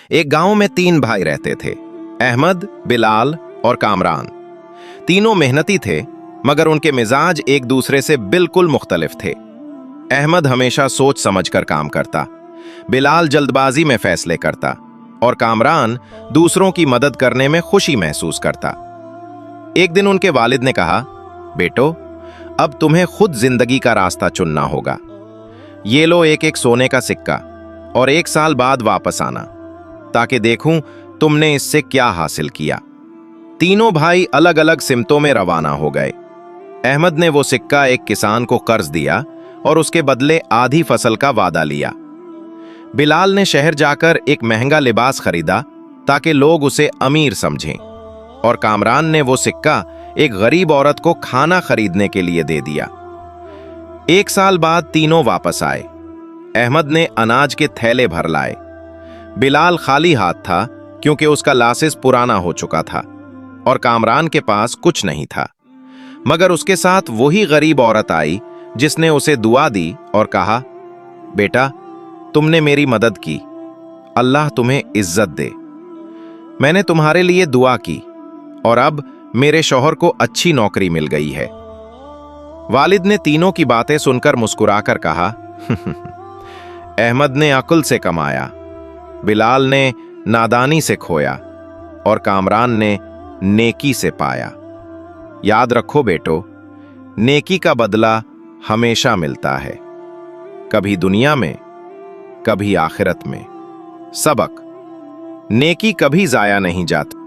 एक गांव में 3 भाई रहते थे, अहमद, बिलाल और कामरान। तीनों मेहनती थे, मगर उनके मिजाज एक दूसरे से बिल्कुल मुख्तलिफ थे। अहमद हमेशा सोच समझकर काम करता, बिलाल जल्दबाजी में फैसले करता और कामरान दूसरों की मदद करने में खुशी महसूस करता। एक दिन उनके वालिद ने कहा, बेटो, अब तुम्हें खुद जिंदगी का रास्ता चुनना होगा। ये लो एक एक सोने का सिक्का और 1 साल बाद वापस आना, ताकि देखूं तुमने इससे क्या हासिल किया। तीनों भाई अलग अलग सिमतों में रवाना हो गए। अहमद ने वो सिक्का एक किसान को कर्ज दिया और उसके बदले आधी फसल का वादा लिया। बिलाल ने शहर जाकर एक महंगा लिबास खरीदा ताकि लोग उसे अमीर समझें, और कामरान ने वो सिक्का एक गरीब औरत को खाना खरीदने के लिए दे दिया। 1 साल बाद तीनों वापस आए। अहमद ने अनाज के थैले भर लाए। बिलाल खाली हाथ था क्योंकि उसका लाइसेंस पुराना हो चुका था, और कामरान के पास कुछ नहीं था। मगर उसके साथ वही गरीब औरत आई जिसने उसे दुआ दी और कहा, बेटा, तुमने मेरी मदद की, अल्लाह तुम्हें इज्जत दे। मैंने तुम्हारे लिए दुआ की और अब मेरे शौहर को अच्छी नौकरी मिल गई है। वालिद ने तीनों की बातें सुनकर मुस्कुराकर कहा, अहमद ने अक्ल से कमाया, बिलाल ने नादानी से खोया और कामरान ने नेकी से पाया। याद रखो बेटो, नेकी का बदला हमेशा मिलता है, कभी दुनिया में, कभी आखिरत में। सबक: नेकी कभी जाया नहीं जाती।